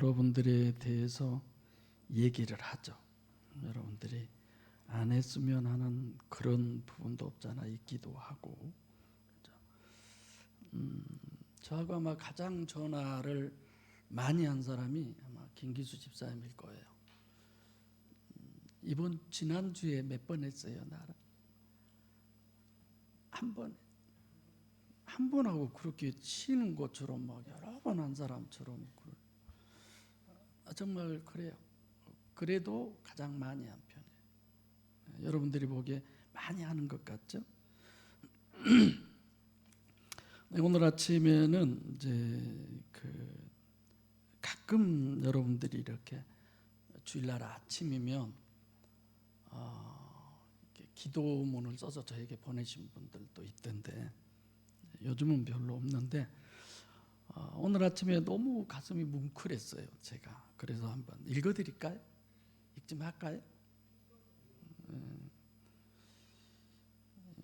여러분들에 대해서 얘기를 하죠. 여러분들이 안 했으면 하는 그런 부분도 없잖아 있기도 하고. 저하고 아마 가장 전화를 많이 한 사람이 아마 김기수 집사님일 거예요. 이번 지난주에 몇 번 했어요 나를? 한 번 하고 그렇게 치는 것처럼 막 여러 번 한 사람처럼 정말 그래요. 그래도 가장 많이 한 편이에요. 여러분들이 보기에 많이 하는 것 같죠? 오늘 아침에는 이제 가끔 여러분들이 이렇게 주일날 아침이면 기도문을 써서 저에게 보내신 분들도 있던데 요즘은 별로 없는데 오늘 아침에 너무 가슴이 뭉클했어요 제가. 그래서 한번 읽어드릴까요? 읽지 말까요?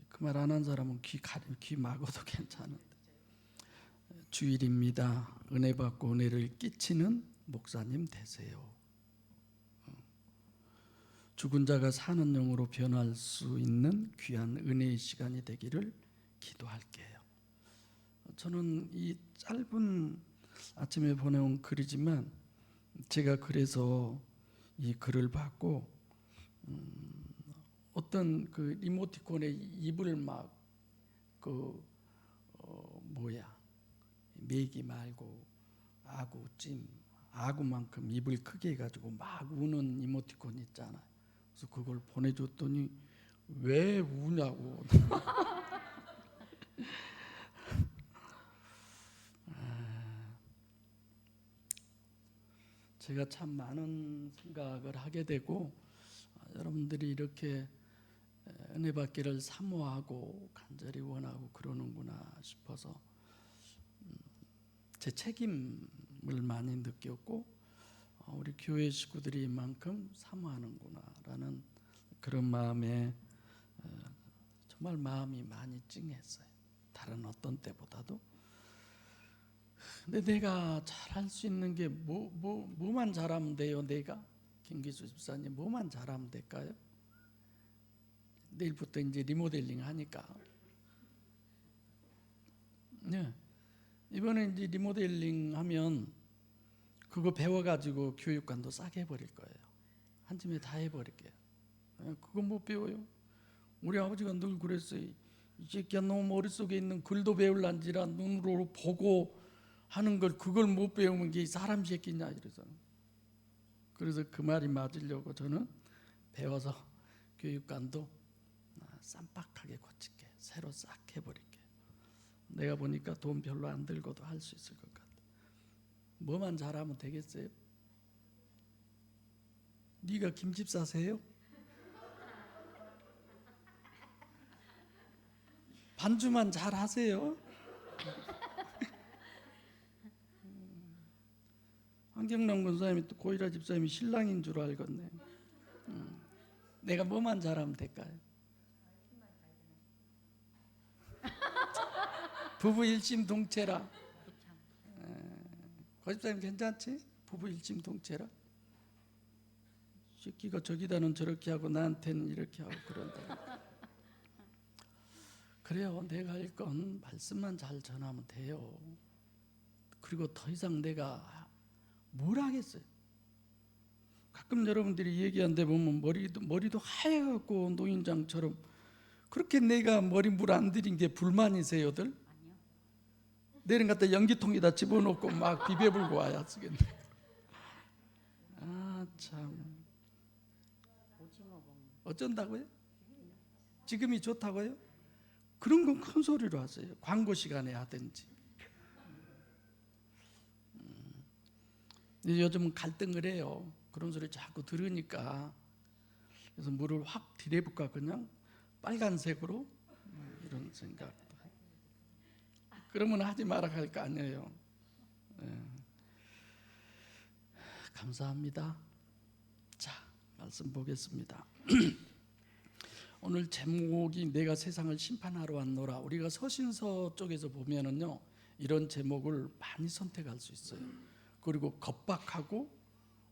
그 말 안 한 사람은 귀 막아도 괜찮은데. 주일입니다. 은혜 받고 은혜를 끼치는 목사님 되세요. 죽은 자가 사는 영으로 변할 수 있는 귀한 은혜의 시간이 되기를 기도할게요. 저는 이 짧은 아침에 보내온 글이지만 제가 그래서 이 글을 받고 어떤 그 이모티콘의 입을 막 매기 말고 아구만큼 입을 크게 해가지고 막 우는 이모티콘 있잖아요. 그래서 그걸 보내줬더니 왜 우냐고. 제가 참 많은 생각을 하게 되고 여러분들이 이렇게 은혜 받기를 사모하고 간절히 원하고 그러는구나 싶어서 제 책임을 많이 느꼈고 우리 교회 식구들이 이만큼 사모하는구나라는 그런 마음에 정말 마음이 많이 찡했어요. 다른 어떤 때보다도. 근데 내가 잘할 수 있는 게 뭐만 잘하면 돼요? 내가? 김기수 집사님 뭐만 잘하면 될까요? 내일부터 이제 리모델링 하니까. 네. 이번에 이제 리모델링 하면 그거 배워가지고 교육관도 싸게 해버릴 거예요. 한 줌에 다 해버릴게요. 그거 못 배워요. 우리 아버지가 늘 그랬어요. 이 새끼야 너 머릿속에 있는 글도 배울란지라 눈으로 보고 하는 걸 그걸 못 배우면 게 사람 새끼냐 이래서. 그래서 그 말이 맞으려고 저는 배워서 교육관도 쌈박하게 고칠게. 새로 싹 해버릴게. 내가 보니까 돈 별로 안 들고도 할 수 있을 것 같아. 뭐만 잘하면 되겠어요? 네가 김집사세요? 반주만 잘 하세요. 한경남 권사님이 또 고이라 집사님이 신랑인 줄 알겠네. 내가 뭐만 잘하면 될까요? 부부 일심동체라. 고 집사님 괜찮지? 부부 일심동체라. 새끼가 저기다는 저렇게 하고 나한테는 이렇게 하고 그런다. 그래요. 내가 할 건 말씀만 잘 전하면 돼요. 그리고 더 이상 내가 뭘 하겠어요. 가끔 여러분들이 얘기하는데 보면 머리도 하얘갖고 노인장처럼 그렇게 내가 머리 물 안 들인 게 불만이세요들? 아니요. 내일은 갖다 연기통에다 집어넣고 막 비벼불고 와야 쓰겠네. 아 참. 어쩐다고요? 지금이 좋다고요? 그런 건 큰 소리로 하세요. 광고 시간에 하든지. 요즘은 갈등을 해요. 그런 소리 자꾸 들으니까. 그래서 물을 확 들여볼까 그냥 빨간색으로 이런 생각도. 그러면 하지 마라 할 거 아니에요. 감사합니다. 자, 말씀 보겠습니다. 오늘 제목이 내가 세상을 심판하러 왔노라. 우리가 서신서 쪽에서 보면은요 이런 제목을 많이 선택할 수 있어요. 그리고 겁박하고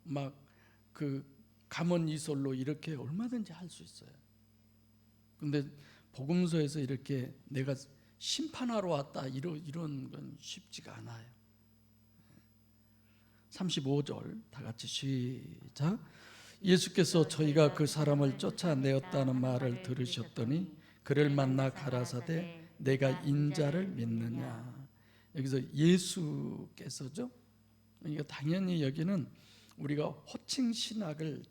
막 그 감언 이설로 이렇게 얼마든지 할 수 있어요. 근데 복음서에서 이렇게 내가 심판하러 왔다 이런 건 쉽지가 않아요. 35절 다 같이 시작. 예수께서 저희가 그 사람을 쫓아내었다는 말을 들으셨더니 그를 만나 가라사대 내가 인자를 믿느냐. 여기서 예수께서죠. 이거 당연히 여기는 우리가 호칭 신학을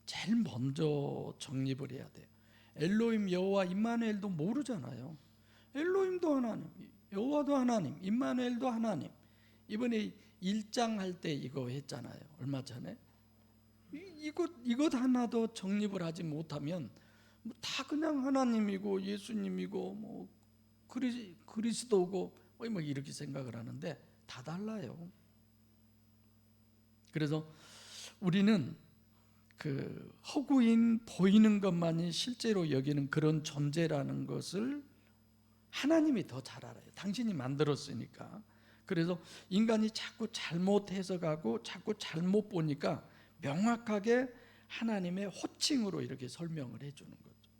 제일 먼저 정립을 해야 돼요. 엘로힘 여호와 임마누엘도 모르잖아요. 엘로힘도 하나님, 여호와도 하나님, 임마누엘도 하나님. 이번에 1장 할 때 이거 했잖아요. 얼마 전에. 이것 하나도 정립을 하지 못하면 다 그냥 하나님이고 예수님이고 뭐 그리스도고 뭐 이렇게 생각을 하는데 다 달라요. 그래서 우리는 그 허구인 보이는 것만이 실제로 여기는 그런 존재라는 것을 하나님이 더 잘 알아요. 당신이 만들었으니까. 그래서 인간이 자꾸 잘못 해석하고 자꾸 잘못 보니까 명확하게 하나님의 호칭으로 이렇게 설명을 해주는 거죠.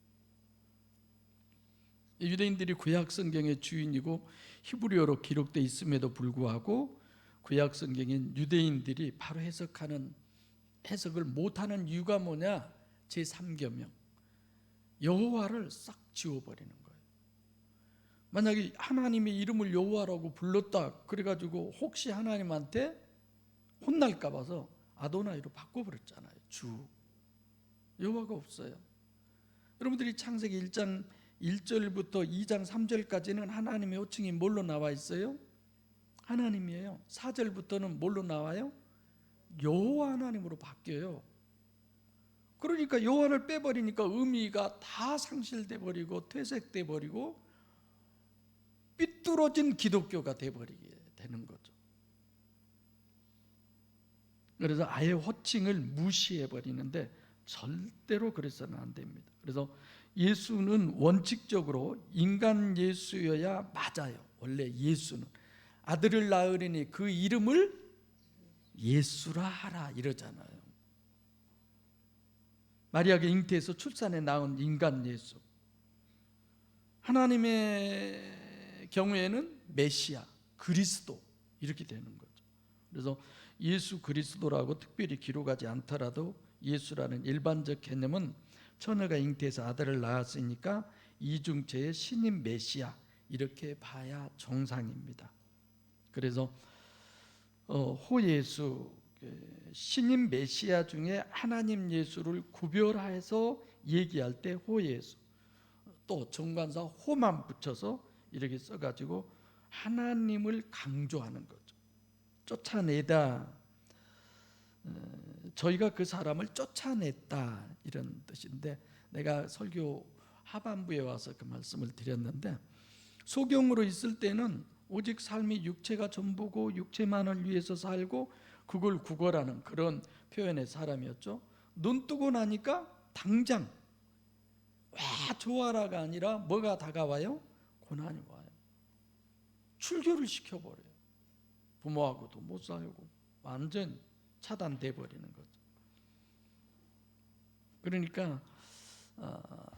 유대인들이 구약 성경의 주인이고 히브리어로 기록되어 있음에도 불구하고 구약 성경인 유대인들이 바로 해석을 못하는 이유가 뭐냐? 제3계명 여호와를 싹 지워버리는 거예요. 만약에 하나님의 이름을 여호와라고 불렀다 그래가지고 혹시 하나님한테 혼날까 봐서 아도나이로 바꿔버렸잖아요. 주 여호와가 없어요. 여러분들이 창세기 1장 1절부터 2장 3절까지는 하나님의 호칭이 뭘로 나와 있어요? 하나님이에요. 4절부터는 뭘로 나와요? 여호와 하나님으로 바뀌어요. 그러니까 여호와를 빼버리니까 의미가 다 상실돼 버리고 퇴색돼 버리고 삐뚤어진 기독교가 돼버리게 되는 거죠. 그래서 아예 호칭을 무시해 버리는데 절대로 그래서는 안 됩니다. 그래서 예수는 원칙적으로 인간 예수여야 맞아요. 원래 예수는 아들을 낳으리니 그 이름을 예수라 하라 이러잖아요. 마리아가 잉태해서 출산해 낳은 인간 예수. 하나님의 경우에는 메시아, 그리스도 이렇게 되는 거죠. 그래서 예수 그리스도라고 특별히 기록하지 않더라도 예수라는 일반적 개념은 처녀가 잉태해서 아들을 낳았으니까 이중체의 신인 메시아 이렇게 봐야 정상입니다. 그래서 호예수 신인 메시아 중에 하나님 예수를 구별해서 얘기할 때 호예수, 또 정관사 호만 붙여서 이렇게 써가지고 하나님을 강조하는 거죠. 쫓아내다, 저희가 그 사람을 쫓아냈다 이런 뜻인데, 내가 설교 하반부에 와서 그 말씀을 드렸는데, 소경으로 있을 때는 오직 삶이 육체가 전부고 육체만을 위해서 살고 그걸 구걸하는 그런 표현의 사람이었죠. 눈 뜨고 나니까 당장 와 좋아라가 아니라 뭐가 다가와요? 고난이 와요. 출교를 시켜버려요. 부모하고도 못 살고 완전 차단돼 버리는 거죠. 그러니까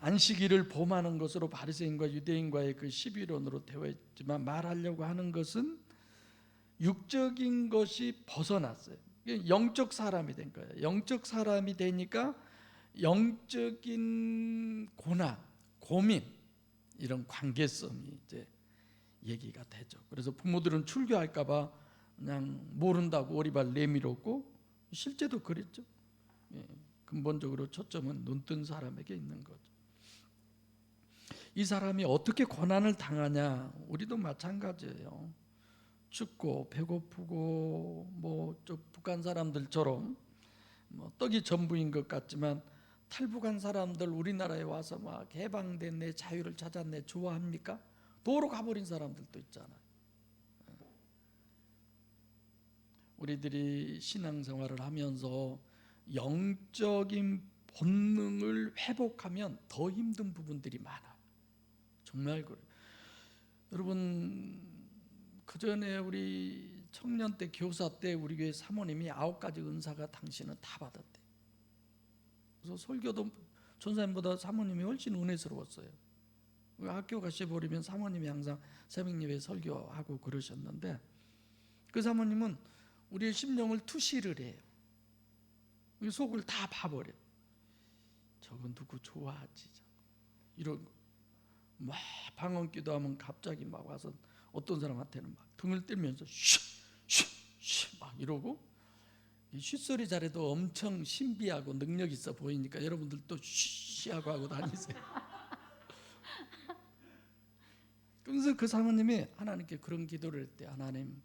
안식일을 범하는 것으로 바리새인과 유대인과의 그 시비론으로 되어 있지만, 말하려고 하는 것은 육적인 것이 벗어났어요. 영적 사람이 된 거예요. 영적 사람이 되니까 영적인 고난, 고민 이런 관계성이 이제 얘기가 되죠. 그래서 부모들은 출교할까봐 그냥 모른다고 오리발 내밀었고, 실제도 그랬죠. 근본적으로 초점은 눈뜬 사람에게 있는 거죠. 이 사람이 어떻게 고난을 당하냐? 우리도 마찬가지예요. 춥고 배고프고 저 북한 사람들처럼 떡이 전부인 것 같지만, 탈북한 사람들 우리나라에 와서 막 개방됐네, 자유를 찾았네 좋아합니까? 도로 가버린 사람들도 있잖아요. 우리들이 신앙생활을 하면서 영적인 본능을 회복하면 더 힘든 부분들이 많아요. 정말 그래요. 여러분, 그 전에 우리 청년 때 교사 때 우리 교회 사모님이 9가지 은사가 당신은 다 받았대. 그래서 설교도 전사님보다 사모님이 훨씬 은혜스러웠어요. 학교 가셔버리면 사모님이 항상 새벽 예배 설교하고 그러셨는데, 그 사모님은 우리의 심령을 투시를 해요. 속을 다 봐버려. 저건 누구 좋아하지? 이런 막 방언 기도하면 갑자기 막 와서 어떤 사람한테는 막 등을 때리면서 쉬쉬쉬 막 이러고, 쉿소리 잘해도 엄청 신비하고 능력 있어 보이니까 여러분들도 쉬쉬하고 하고 다니세요. 그래서 그 사모님이 하나님께 그런 기도를 했대. 하나님,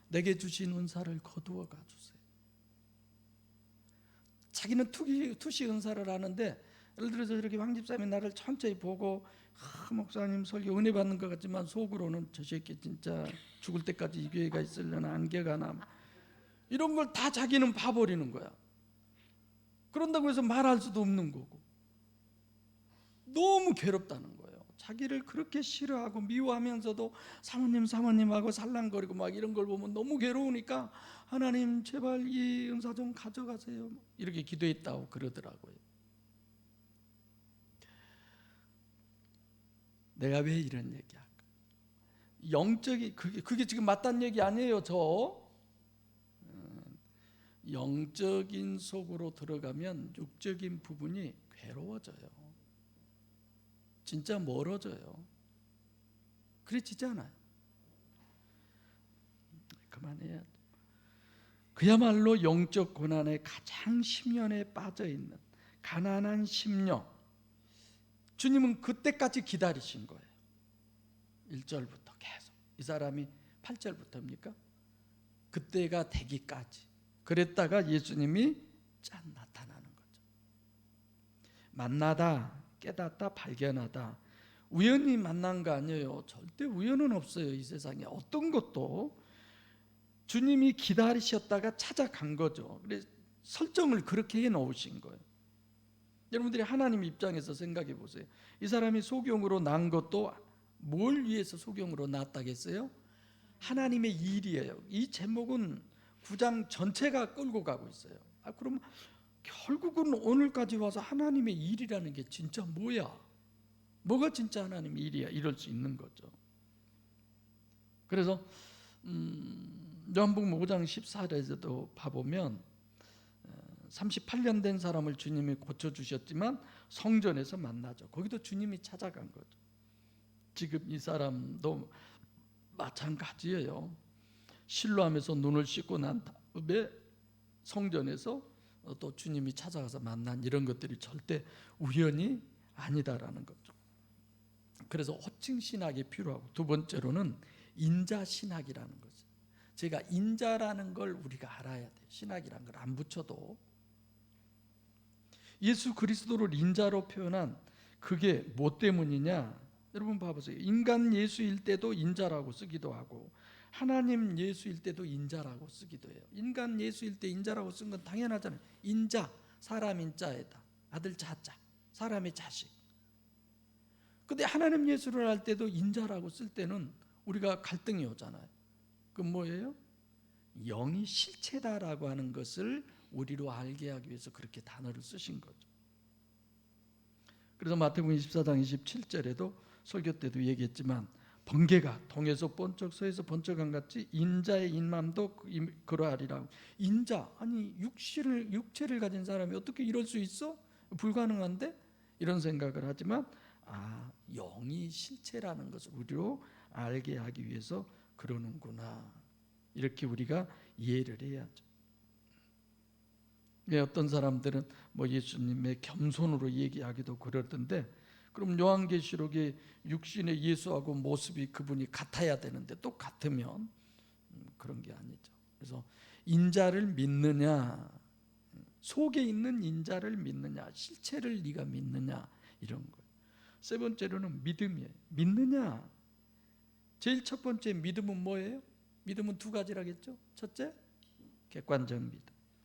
내게 주신 은사를 거두어 가주세요. 자기는 투시 은사를 하는데, 예를 들어서 이렇게 황 집사님이 나를 천천히 보고 목사님 설교 은혜 받는 것 같지만 속으로는 저 새끼 진짜 죽을 때까지 이 교회가 있으려나 안개가 나, 이런 걸 다 자기는 봐버리는 거야. 그런다고 해서 말할 수도 없는 거고, 너무 괴롭다는 거예요. 자기를 그렇게 싫어하고 미워하면서도 사모님하고 살랑거리고 막 이런 걸 보면 너무 괴로우니까 하나님 제발 이 은사 좀 가져가세요, 이렇게 기도했다고 그러더라고요. 내가 왜 이런 얘기할까? 영적이 그게 지금 맞다는 얘기 아니에요. 영적인 속으로 들어가면 육적인 부분이 괴로워져요. 진짜 멀어져요. 그래지지 않아요? 그만해야 돼. 그야말로 영적 고난의 가장 심연에 빠져 있는 가난한 심령, 주님은 그때까지 기다리신 거예요. 1절부터 계속. 이 사람이 8절부터입니까? 그때가 되기까지. 그랬다가 예수님이 짠 나타나는 거죠. 만나다, 깨닫다, 발견하다. 우연히 만난 거 아니에요. 절대 우연은 없어요. 이 세상에 어떤 것도 주님이 기다리셨다가 찾아간 거죠. 그래서 설정을 그렇게 해놓으신 거예요. 여러분들이 하나님 입장에서 생각해 보세요. 이 사람이 소경으로 난 것도 뭘 위해서 소경으로 낳았다겠어요? 하나님의 일이에요. 이 제목은 9장 전체가 끌고 가고 있어요. 그럼 결국은 오늘까지 와서 하나님의 일이라는 게 진짜 뭐야? 뭐가 진짜 하나님의 일이야? 이럴 수 있는 거죠. 그래서 요한복음 5장 14절에도 봐보면 38년 된 사람을 주님이 고쳐주셨지만 성전에서 만나죠. 거기도 주님이 찾아간 거죠. 지금 이 사람도 마찬가지예요. 실로암에서 눈을 씻고 난 다음에 성전에서 또 주님이 찾아가서 만난 이런 것들이 절대 우연이 아니다라는 거죠. 그래서 호칭 신학이 필요하고, 두 번째로는 인자 신학이라는 거죠. 제가 인자라는 걸 우리가 알아야 돼. 신학이라는 걸 안 붙여도. 예수 그리스도를 인자로 표현한 그게 뭐 때문이냐? 여러분 봐보세요. 인간 예수일 때도 인자라고 쓰기도 하고 하나님 예수일 때도 인자라고 쓰기도 해요. 인간 예수일 때 인자라고 쓴 건 당연하잖아요. 인자, 사람 인자에다 아들 자자, 사람의 자식. 근데 하나님 예수를 할 때도 인자라고 쓸 때는 우리가 갈등이 오잖아요. 그건 뭐예요? 영이 실체다라고 하는 것을 우리로 알게 하기 위해서 그렇게 단어를 쓰신 거죠. 그래서 마태복음 24장 27절에도 설교 때도 얘기했지만, 번개가 동에서 번쩍 서에서 번쩍한 같이 인자의 인맘도 그러하리라고. 인자, 아니 육체를 가진 사람이 어떻게 이럴 수 있어? 불가능한데? 이런 생각을 하지만 영이 실체라는 것을 우리로 알게 하기 위해서 그러는구나, 이렇게 우리가 이해를 해야죠. 어떤 사람들은 예수님의 겸손으로 얘기하기도 그러던데, 그럼 요한계시록의 육신의 예수하고 모습이 그분이 같아야 되는데 똑같으면 그런 게 아니죠. 그래서 인자를 믿느냐, 속에 있는 인자를 믿느냐, 실체를 네가 믿느냐, 이런 거예요. 세 번째로는 믿음이에요. 믿느냐. 제일 첫 번째 믿음은 뭐예요? 믿음은 두 가지라겠죠. 첫째, 객관적 믿음.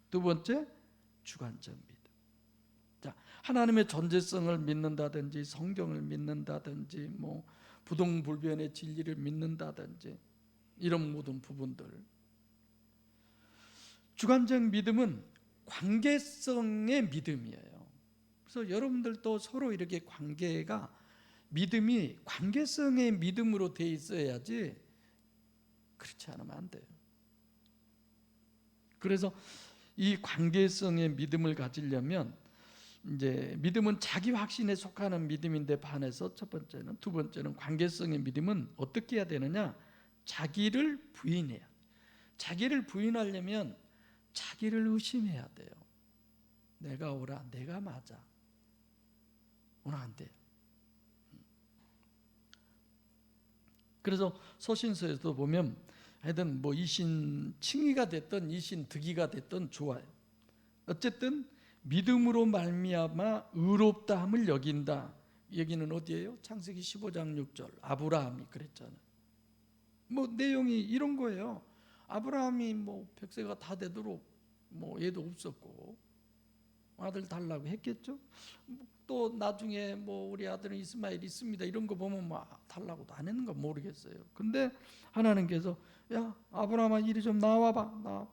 두 번째, 주관적 믿음. 자, 하나님의 존재성을 믿는다든지 성경을 믿는다든지 부동불변의 진리를 믿는다든지 이런 모든 부분들, 주관적 믿음은 관계성의 믿음이에요. 그래서 여러분들도 서로 이렇게 관계가 믿음이 관계성의 믿음으로 돼 있어야지 그렇지 않으면 안 돼요. 그래서 이 관계성의 믿음을 가지려면 이제 믿음은 자기 확신에 속하는 믿음인데 반해서 두 번째는 관계성의 믿음은 어떻게 해야 되느냐? 자기를 부인해야. 자기를 부인하려면 자기를 의심해야 돼요. 내가 옳아, 내가 맞아. 오늘 안 돼요. 그래서 서신서에도 보면 하여튼 뭐 이신 칭의가 됐든 이신 득의가 됐든 좋아요. 어쨌든 믿음으로 말미암아 의롭다함을 여긴다. 여기는 어디예요? 창세기 15장 6절 아브라함이 그랬잖아요. 뭐 내용이 이런 거예요. 아브라함이 뭐 100세가 다 되도록 뭐 얘도 없었고 아들 달라고 했겠죠. 또 나중에 뭐 우리 아들은 이스마엘 있습니다 이런 거 보면 뭐 달라고도 안 했는 거 모르겠어요. 근데 하나님께서 야 아브라함아 이리 좀 나와봐.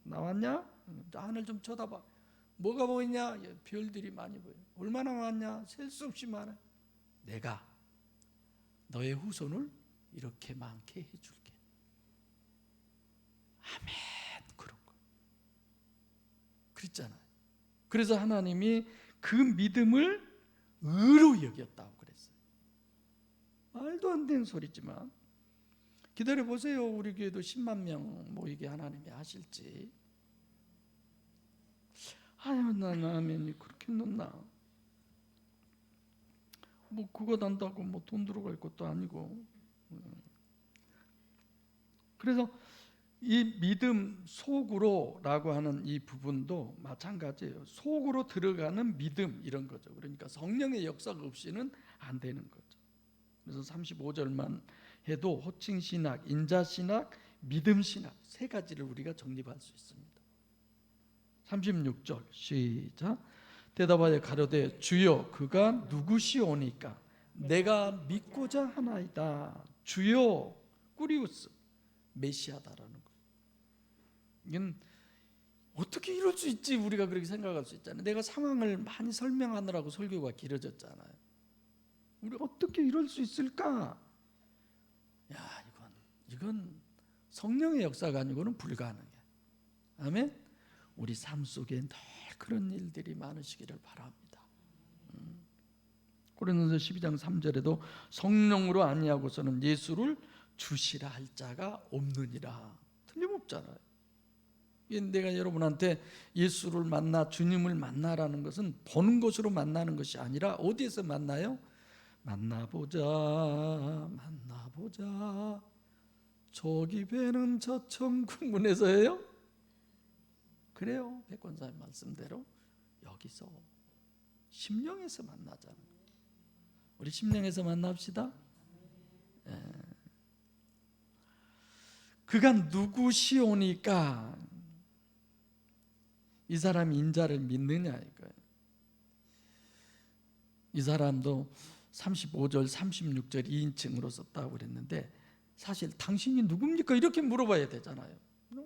나왔냐? 하늘 좀 쳐다봐. 뭐가 보이냐? 별들이 많이 보여. 얼마나 많냐? 셀 수 없이 많아. 내가 너의 후손을 이렇게 많게 해줄게. 아멘. 그런 거. 그랬잖아요. 그래서 하나님이 그 믿음을 의로 여겼다고 그랬어요. 말도 안 되는 소리지만 기다려 보세요. 우리 교회도 10만 명 모이게 하나님이 하실지. 아유, 난 아멘이 그렇게 넣나? 뭐 그거 난다고 뭐 돈 들어갈 것도 아니고. 그래서 이 믿음 속으로라고 하는 이 부분도 마찬가지예요. 속으로 들어가는 믿음 이런 거죠. 그러니까 성령의 역사가 없이는 안 되는 거죠. 그래서 35절만 해도 호칭 신학, 인자 신학, 믿음 신학 세 가지를 우리가 정립할 수 있습니다. 36절 시작. 대답하여 가로되 주여 그가 누구시오니까 내가 믿고자 하나이다. 주여 꾸리우스 메시아다라는 거. 이건 어떻게 이럴 수 있지? 우리가 그렇게 생각할 수 있잖아요. 내가 상황을 많이 설명하느라고 설교가 길어졌잖아요. 우리 어떻게 이럴 수 있을까? 야, 이건 성령의 역사가 아니고는 불가능해. 아멘. 우리 삶 속에 늘 그런 일들이 많으시기를 바랍니다. 고린도서 12장 3절에도 성령으로 아니하고서는 예수를 주시라 할 자가 없느니라. 틀림없잖아요. 내가 여러분한테 예수를 만나 주님을 만나라는 것은 보는 것으로 만나는 것이 아니라 어디에서 만나요? 만나보자 저기 배는 저 천국문에서예요? 그래요. 백권사님 말씀대로 여기서 심령에서 만나자는 거예요. 우리 심령에서 만납시다. 그가 누구시오니까 이 사람이 인자를 믿느냐 이거예요. 이 사람도 35절 36절 2인칭으로 썼다고 그랬는데 사실 당신이 누굽니까? 이렇게 물어봐야 되잖아요.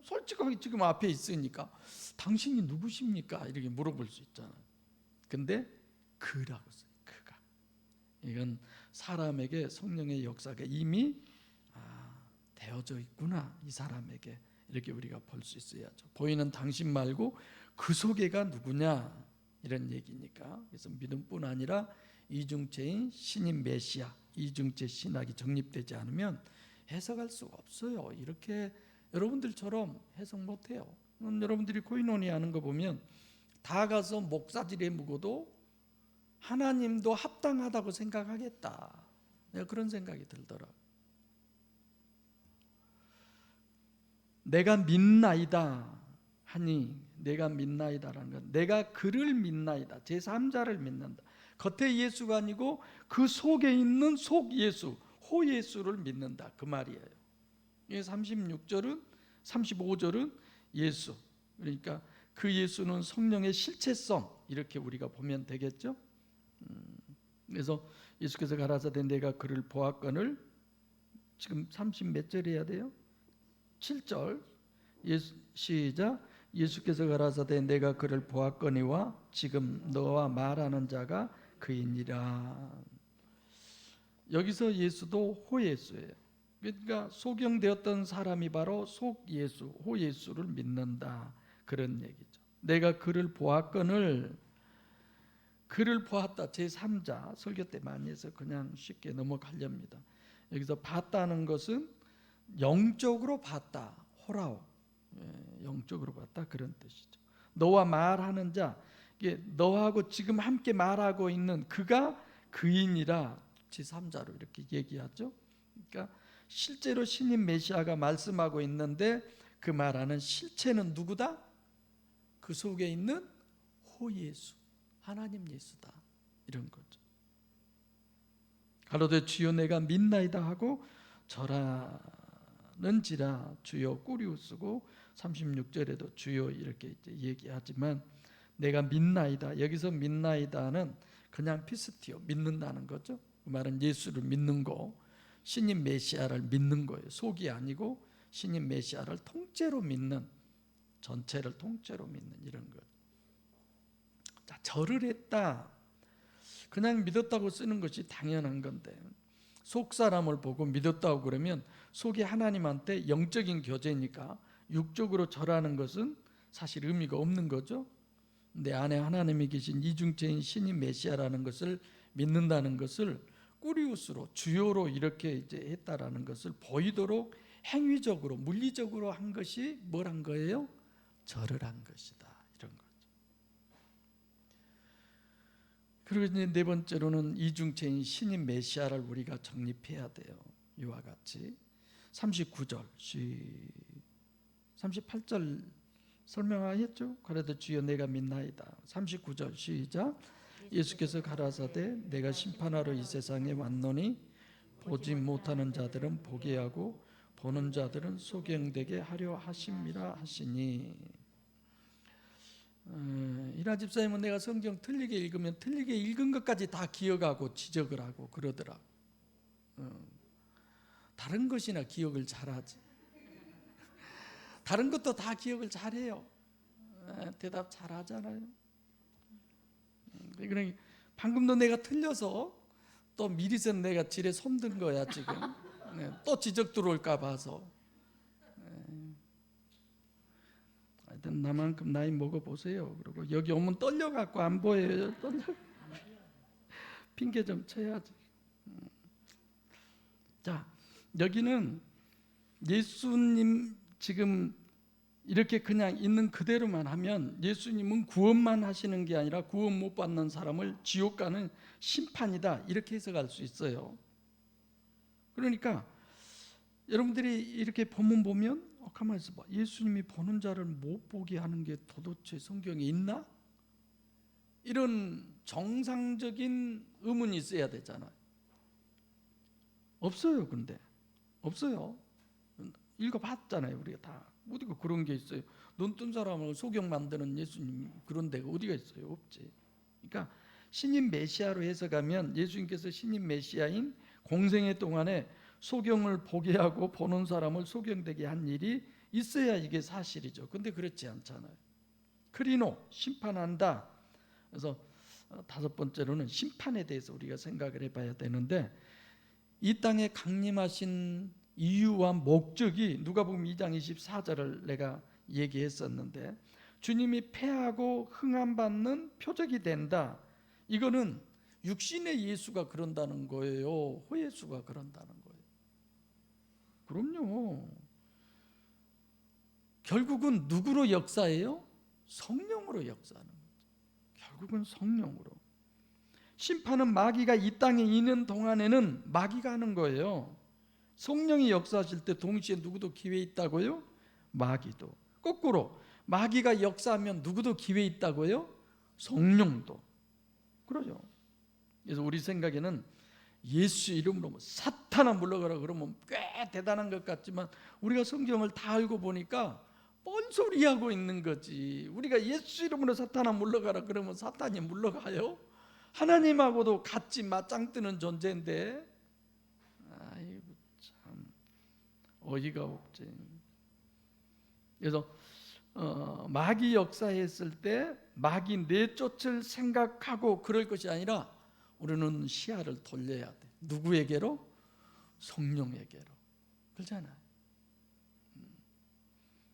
솔직하게 지금 앞에 있으니까 당신이 누구십니까? 이렇게 물어볼 수 있잖아요. 근데 그라고 써요. 그가. 이건 사람에게 성령의 역사가 이미 되어져 있구나. 이 사람에게 이렇게 우리가 볼 수 있어야죠. 보이는 당신 말고 그 속에가 누구냐 이런 얘기니까. 그래서 믿음뿐 아니라 이중체인 신인 메시아, 이중체 신학이 정립되지 않으면 해석할 수가 없어요. 이렇게 여러분들처럼 해석 못해요. 여러분들이 코이노니 하는 거 보면 다 가서 목사질에 묵어도 하나님도 합당하다고 생각하겠다. 내가 그런 생각이 들더라고요. 내가 믿나이다 하니 내가 믿나이다라는 건 내가 그를 믿나이다. 제3자를 믿는다. 겉에 예수가 아니고 그 속에 있는 속 예수, 호 예수를 믿는다. 그 말이에요. 36절은 35절은 예수. 그러니까 그 예수는 성령의 실체성 이렇게 우리가 보면 되겠죠. 그래서 예수께서 가라사대 내가 그를 보았거늘 지금 30 몇 절 해야 돼요? 7절 시작. 예수께서 가라사대 내가 그를 보았거니와 지금 너와 말하는 자가 그이니라. 여기서 예수도 호예수예요. 그러니까 소경되었던 사람이 바로 속예수, 호예수를 믿는다, 그런 얘기죠. 내가 그를 보았거늘, 그를 보았다, 제3자 설교 때 많이 해서 그냥 쉽게 넘어가렵니다. 여기서 봤다는 것은 영적으로 봤다, 호라오, 영적으로 봤다, 그런 뜻이죠. 너와 말하는 자, 이게 너하고 지금 함께 말하고 있는 그가 그인이라 제3자로 이렇게 얘기하죠. 그러니까 실제로 신인 메시아가 말씀하고 있는데 그 말하는 실체는 누구다? 그 속에 있는 호예수, 하나님 예수다, 이런 거죠. 가로되 주여 내가 믿나이다 하고 절하는지라 주여 꾸리우스고 36절에도 주여 이렇게 이제 얘기하지만 내가 믿나이다, 여기서 믿나이다는 그냥 피스티오, 믿는다는 거죠. 그 말은 예수를 믿는 거, 신인 메시아를 믿는 거예요. 속이 아니고 신인 메시아를 통째로 믿는, 전체를 통째로 믿는 이런 것. 자, 절을 했다, 그냥 믿었다고 쓰는 것이 당연한 건데 속 사람을 보고 믿었다고 그러면 속이 하나님한테 영적인 교제니까 육적으로 절하는 것은 사실 의미가 없는 거죠. 내 안에 하나님이 계신 이중체인 신인 메시아라는 것을 믿는다는 것을 꾸리우스로, 주요로 이렇게 이제 했다라는 것을 보이도록 행위적으로, 물리적으로 한 것이 뭘 한 거예요? 절을 한 것이다, 이런 거죠. 그리고 이제 네 번째로는 이중체인 신인 메시아를 우리가 정립해야 돼요. 이와 같이 39절, 38절 설명하였죠. 그래도 주여 내가 믿나이다. 39절 시작. 예수께서 가라사대 내가 심판하러 이 세상에 왔노니 보지 못하는 자들은 보게 하고 보는 자들은 소경되게 하려 하심이라 하시니. 이나 집사님은 내가 성경 틀리게 읽으면 틀리게 읽은 것까지 다 기억하고 지적을 하고 그러더라. 다른 것이나 기억을 잘하지. 다른 것도 다 기억을 잘해요. 대답 잘하잖아요. 그러니까 방금도 내가 틀려서 또 미리서 내가 지레 손든 거야 지금. 또 지적 들어올까 봐서. 하여튼 나만큼 나이 먹어보세요. 그리고 여기 오면 떨려갖고 안 보여요. 떨려. 핑계 좀 쳐야지. 자, 여기는 예수님 지금 이렇게 그냥 있는 그대로만 하면 예수님은 구원만 하시는 게 아니라 구원 못 받는 사람을 지옥 가는 심판이다, 이렇게 해석할 수 있어요. 그러니까 여러분들이 이렇게 본문 보면 가만히 있어봐. 예수님이 보는 자를 못 보게 하는 게 도대체 성경에 있나? 이런 정상적인 의문이 있어야 되잖아요. 없어요. 근데 없어요. 읽어봤잖아요. 우리가 다. 어디가 그런 게 있어요? 눈 뜬 사람을 소경 만드는 예수님 그런 데가 어디가 있어요? 없지. 그러니까 신인 메시아로 해석하면 예수님께서 신인 메시아인 공생애 동안에 소경을 보게 하고 보는 사람을 소경되게 한 일이 있어야 이게 사실이죠. 근데 그렇지 않잖아요. 크리노, 심판한다. 그래서 다섯 번째로는 심판에 대해서 우리가 생각을 해봐야 되는데, 이 땅에 강림하신 이유와 목적이 누가복음 2장 24절을 내가 얘기했었는데, 주님이 패하고 흥함받는 표적이 된다. 이거는 육신의 예수가 그런다는 거예요? 호예수가 그런다는 거예요? 그럼요. 결국은 누구로 역사해요? 성령으로 역사하는 거죠. 결국은 성령으로. 심판은 마귀가 이 땅에 있는 동안에는 마귀가 하는 거예요. 성령이 역사하실 때 동시에 누구도 기회에 있다고요? 마귀도. 거꾸로 마귀가 역사하면 누구도 기회에 있다고요? 성령도. 그러죠. 그래서 우리 생각에는 예수 이름으로 뭐 사탄아 물러가라 그러면 꽤 대단한 것 같지만 우리가 성경을 다 알고 보니까 뻔소리하고 있는 거지. 우리가 예수 이름으로 사탄아 물러가라 그러면 사탄이 물러가요? 하나님하고도 같이 맞짱 뜨는 존재인데, 아이고 참 어이가 없지. 그래서 마귀 역사했을 때 마귀 내쫓을 생각하고 그럴 것이 아니라 우리는 시야를 돌려야 돼. 누구에게로? 성령에게로. 그렇잖아요.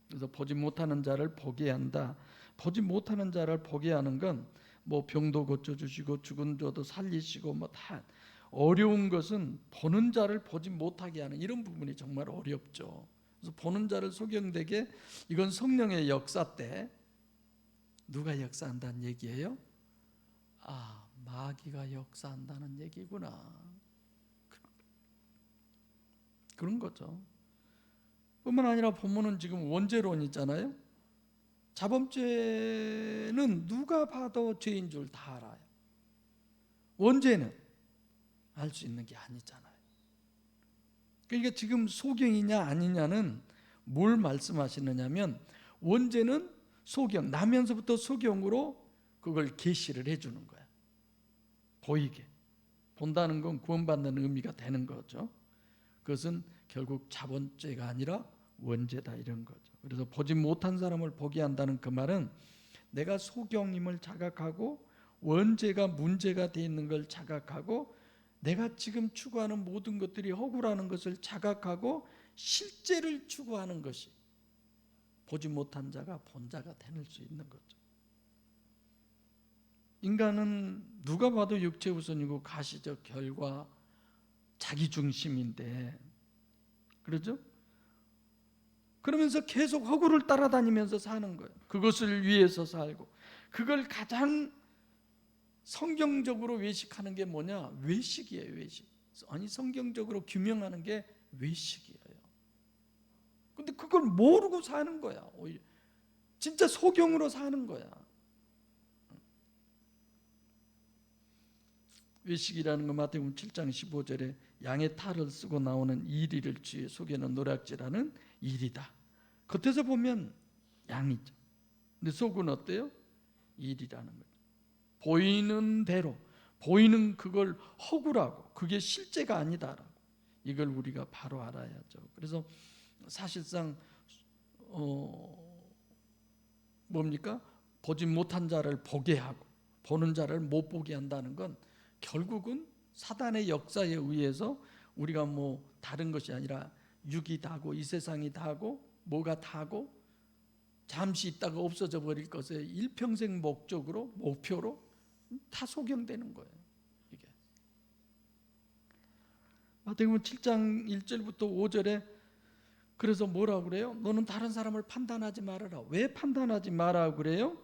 그래서 보지 못하는 자를 보게 한다. 보지 못하는 자를 보게 하는 건 뭐 병도 고쳐주시고 죽은 자도 살리시고 뭐 다 어려운 것은 보는 자를 보지 못하게 하는 이런 부분이 정말 어렵죠. 그래서 보는 자를 소경되게, 이건 성령의 역사 때 누가 역사한다는 얘기예요? 아, 마귀가 역사한다는 얘기구나. 그런 거죠. 뿐만 아니라 본문은 지금 원죄론 있잖아요. 자범죄는 누가 봐도 죄인 줄 다 알아요. 원죄는 알 수 있는 게 아니잖아요. 그러니까 지금 소경이냐 아니냐는 뭘 말씀하시느냐면, 원죄는 소경, 나면서부터 소경으로 그걸 계시를 해주는 거야. 보이게. 본다는 건 구원받는 의미가 되는 거죠. 그것은 결국 자본죄가 아니라 원죄다, 이런 거죠. 그래서 보지 못한 사람을 보게 한다는 그 말은 내가 소경임을 자각하고 원죄가 문제가 되어 있는 걸 자각하고 내가 지금 추구하는 모든 것들이 허구라는 것을 자각하고 실제를 추구하는 것이 보지 못한 자가 본 자가 될 수 있는 거죠. 인간은 누가 봐도 육체 우선이고 가시적 결과 자기중심인데, 그렇죠? 그러면서 계속 허구를 따라다니면서 사는 거예요. 그것을 위해서 살고, 그걸 가장 성경적으로 외식하는 게 뭐냐? 외식이에요. 외식. 아니, 성경적으로 규명하는 게 외식이에요. 근데 그걸 모르고 사는 거야. 오히려 진짜 소경으로 사는 거야. 외식이라는 건 마태복음 7장 15절에 양의 탈을 쓰고 나오는 이리를 쥐에 속에는 노략질하는 일이다. 겉에서 보면 양이죠. 근데 속은 어때요? 일이라는 거죠. 보이는 대로, 보이는 그걸 허구라고, 그게 실제가 아니다라고, 이걸 우리가 바로 알아야죠. 그래서 사실상 뭡니까? 보지 못한 자를 보게 하고 보는 자를 못 보게 한다는 건 결국은 사단의 역사에 의해서 우리가 뭐 다른 것이 아니라 육이 다고 이 세상이 다고 뭐가 다고 잠시 있다가 없어져 버릴 것에 일평생 목적으로, 목표로 다 소경되는 거예요. 이게 마태복음 7장 1절부터 5절에 그래서 뭐라고 그래요? 너는 다른 사람을 판단하지 말아라. 왜 판단하지 말라고 그래요?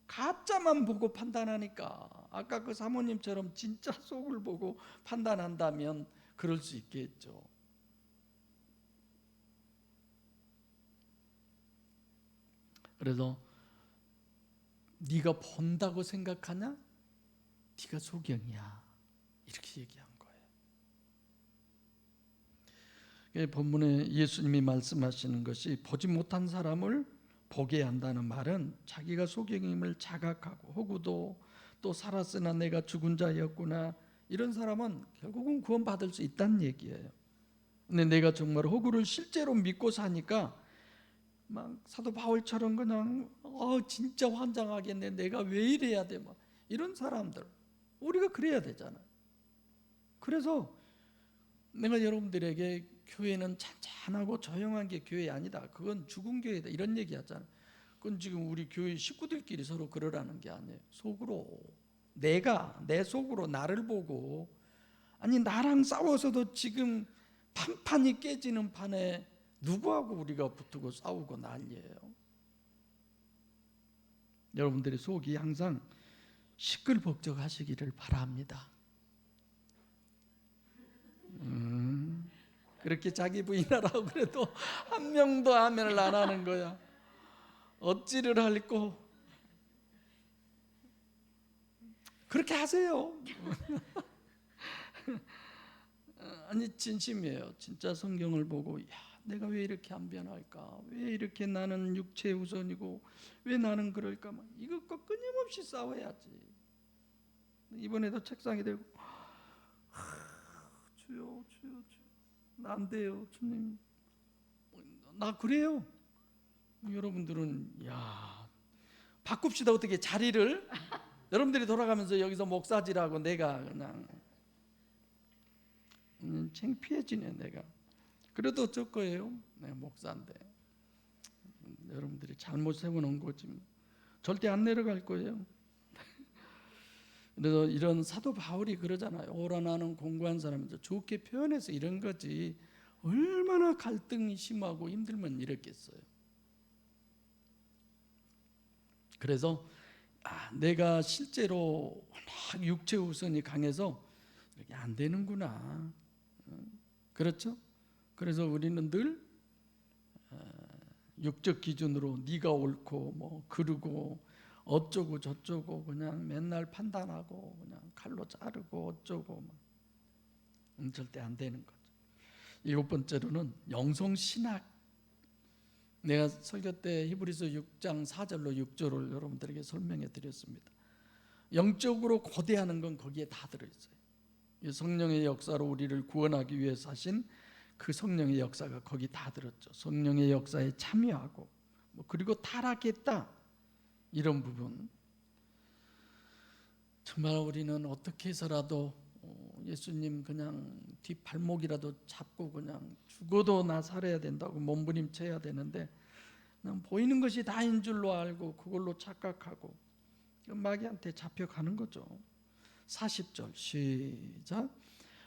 가짜만 보고 판단하니까. 아까 그 사모님처럼 진짜 속을 보고 판단한다면 그럴 수 있겠죠. 그래서 네가 본다고 생각하냐? 네가 소경이야. 이렇게 얘기한 거예요. 본문에 예수님이 말씀하시는 것이 보지 못한 사람을 보게 한다는 말은 자기가 소경임을 자각하고 허구도 또 살았으나 내가 죽은 자였구나, 이런 사람은 결국은 구원받을 수 있다는 얘기예요. 근데 내가 정말 허구를 실제로 믿고 사니까 막 사도 바울처럼 그냥 진짜 환장하겠네, 내가 왜 이래야 돼, 막 이런 사람들, 우리가 그래야 되잖아요. 그래서 내가 여러분들에게 교회는 찬찬하고 조용한 게 교회 아니다, 그건 죽은 교회다, 이런 얘기 하잖아요. 그건 지금 우리 교회 식구들끼리 서로 그러라는 게 아니에요. 속으로 내가 내 속으로 나를 보고, 아니 나랑 싸워서도 지금 판판이 깨지는 판에 누구하고 우리가 붙고 싸우고 난리예요. 여러분들의 속이 항상 시끌벅적하시기를 바랍니다. 그렇게 자기 부인하라고 그래도 한 명도 아멘을 안 하는 거야. 어찌를 할꼬. 그렇게 하세요. 아니 진심이에요. 진짜 성경을 보고 내가 왜 이렇게 안 변할까? 왜 이렇게 나는 육체 우선이고 왜 나는 그럴까? 이것과 끊임없이 싸워야지. 이번에도 책상에 대고 주여 나 안 돼요 주님, 나 그래요. 여러분들은 야 바꿉시다. 어떻게 자리를 여러분들이 돌아가면서 여기서 목사지라고 내가 그냥 창피해지네. 내가 그래도 어쩔 거예요. 내가 목사인데 여러분들이 잘못 세워놓은 거지. 절대 안 내려갈 거예요. 그래서 이런 사도 바울이 그러잖아요. 오라 나는 공고한 사람이죠. 좋게 표현해서 이런 거지. 얼마나 갈등이 심하고 힘들면 이랬겠어요. 그래서 내가 실제로 워낙 육체 우선이 강해서 이렇게 안 되는구나. 그렇죠? 그래서 우리는 늘 육적 기준으로 네가 옳고 뭐 그르고 어쩌고 저쩌고 그냥 맨날 판단하고 그냥 칼로 자르고 어쩌고 절대 안 되는 거죠. 7번째로는 영성신학. 내가 설교 때 히브리서 6장 4절로 6절을 여러분들에게 설명해 드렸습니다. 영적으로 고대하는 건 거기에 다 들어있어요. 이 성령의 역사로 우리를 구원하기 위해서 하신 그 성령의 역사가 거기 다 들었죠. 성령의 역사에 참여하고 그리고 타락했다 이런 부분. 정말 우리는 어떻게 해서라도 예수님 그냥 뒷발목이라도 잡고 그냥 죽어도 나 살아야 된다고 몸부림쳐야 되는데 그냥 보이는 것이 다인 줄로 알고 그걸로 착각하고 마귀한테 잡혀가는 거죠. 40절 시작.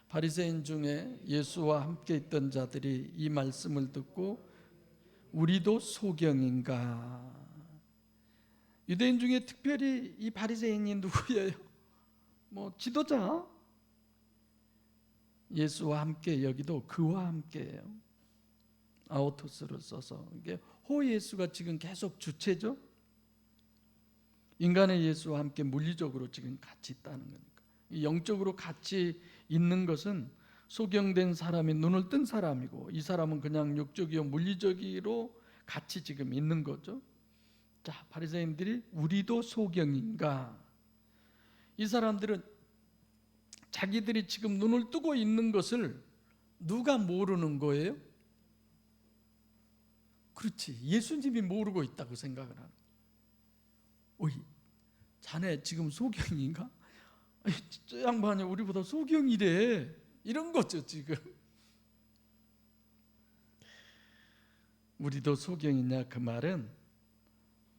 바리새인 중에 예수와 함께 있던 자들이 이 말씀을 듣고 우리도 소경인가. 유대인 중에 특별히 이 바리새인이 누구예요? 뭐 지도자. 예수와 함께 여기도 그와 함께예요. 아우토스를 써서 이게 호 예수가 지금 계속 주체죠. 인간의 예수와 함께 물리적으로 지금 같이 있다는 거니까. 영적으로 같이 있는 것은 소경된 사람이 눈을 뜬 사람이고 이 사람은 그냥 육적이요 물리적으로 같이 지금 있는 거죠. 자, 바리새인들이 우리도 소경인가? 이 사람들은 자기들이 지금 눈을 뜨고 있는 것을 누가 모르는 거예요? 그렇지, 예수님이 모르고 있다고 생각을 하는 거예요. 어이, 자네 지금 소경인가? 저 양반이 우리보다 소경이래. 이런 거죠 지금. 우리도 소경이냐 그 말은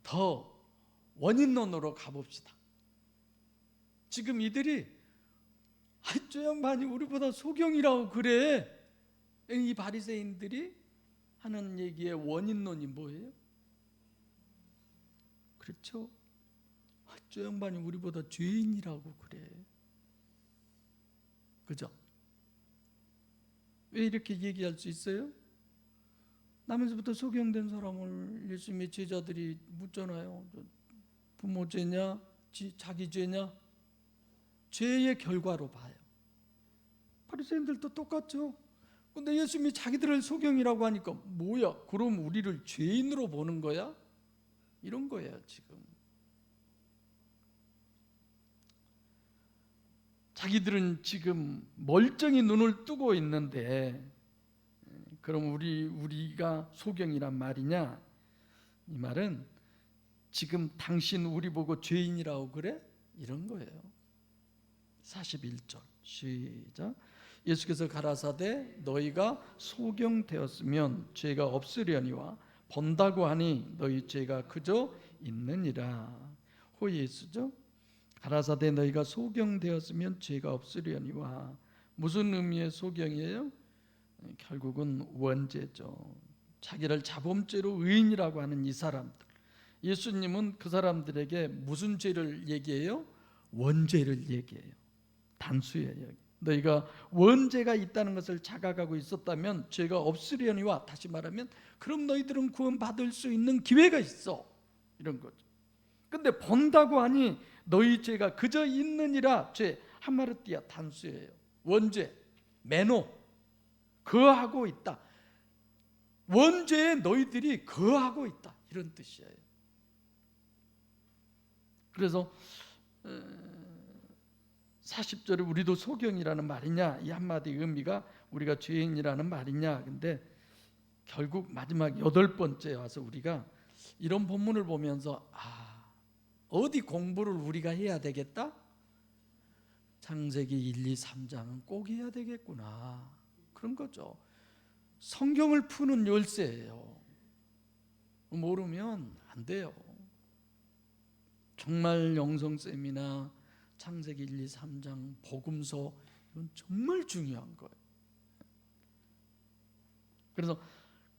더 원인론으로 가봅시다. 지금 이들이 저 양반이 우리보다 소경이라고 그래. 이 바리새인들이 하는 얘기의 원인론이 뭐예요? 그렇죠. 저 양반이 우리보다 죄인이라고 그래. 그죠? 왜 이렇게 얘기할 수 있어요? 남에서부터 소경된 사람을 예수님의 제자들이 묻잖아요. 부모 죄냐? 자기 죄냐? 죄의 결과로 봐요. 바리새인들도 똑같죠. 근데 예수님이 자기들을 소경이라고 하니까 뭐야? 그럼 우리를 죄인으로 보는 거야? 이런 거예요 지금. 자기들은 지금 멀쩡히 눈을 뜨고 있는데 그럼 우리가 소경이란 말이냐? 이 말은 지금 당신 우리 보고 죄인이라고 그래? 이런 거예요. 41절 시작. 예수께서 가라사대 너희가 소경되었으면 죄가 없으려니와 본다고 하니 너희 죄가 그저 있느니라. 호 예수죠. 가라사대 너희가 소경되었으면 죄가 없으려니와 무슨 의미의 소경이에요? 결국은 원죄죠. 자기를 자범죄로 의인이라고 하는 이 사람들. 예수님은 그 사람들에게 무슨 죄를 얘기해요? 원죄를 얘기해요. 단수예요. 너희가 원죄가 있다는 것을 자각하고 있었다면 죄가 없으려니와, 다시 말하면 그럼 너희들은 구원받을 수 있는 기회가 있어, 이런 거죠. 근데 본다고 하니 너희 죄가 그저 있느니라. 죄 하마르티아 단수예요. 원죄, 매노, 거하고 있다. 원죄에 너희들이 거하고 있다, 이런 뜻이에요. 그래서 40절에 우리도 소경이라는 말이냐, 이 한마디 의미가 우리가 죄인이라는 말이냐. 근데 결국 마지막 8번째에 와서 우리가 이런 본문을 보면서 어디 공부를 우리가 해야 되겠다? 창세기 1, 2, 3장은 꼭 해야 되겠구나. 그런 거죠. 성경을 푸는 열쇠예요. 모르면 안 돼요. 정말 영성쌤이나 창세기 1, 2, 3장, 복음서 이건 정말 중요한 거예요. 그래서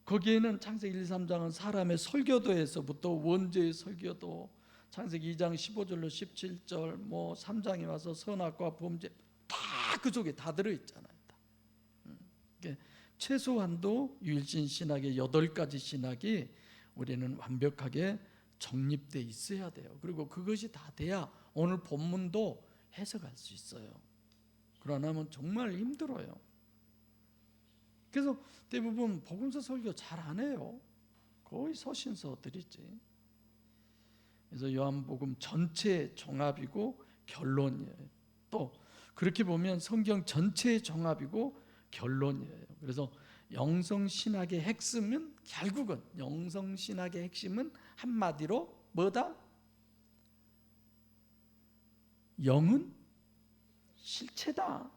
거기에는 창세기 1, 2, 3장은 사람의 설교도에서부터 원죄의 설교도, 창세기 2장 15절로 17절, 뭐 3장에 와서 선악과 범죄 다 그 속에 다 들어있잖아요. 최소한도 유일신 신학의 8가지 신학이 우리는 완벽하게 정립되어 있어야 돼요. 그리고 그것이 다 돼야 오늘 본문도 해석할 수 있어요. 그러나면 정말 힘들어요. 그래서 대부분 복음서 설교 잘 안 해요. 거의 서신서들이지. 그래서 요한복음 전체 종합이고 결론이에요. 또 그렇게 보면 성경 전체의 종합이고 결론이에요. 그래서 영성신학의 핵심은, 결국은 영성신학의 핵심은 한마디로 뭐다? 영은 실체다.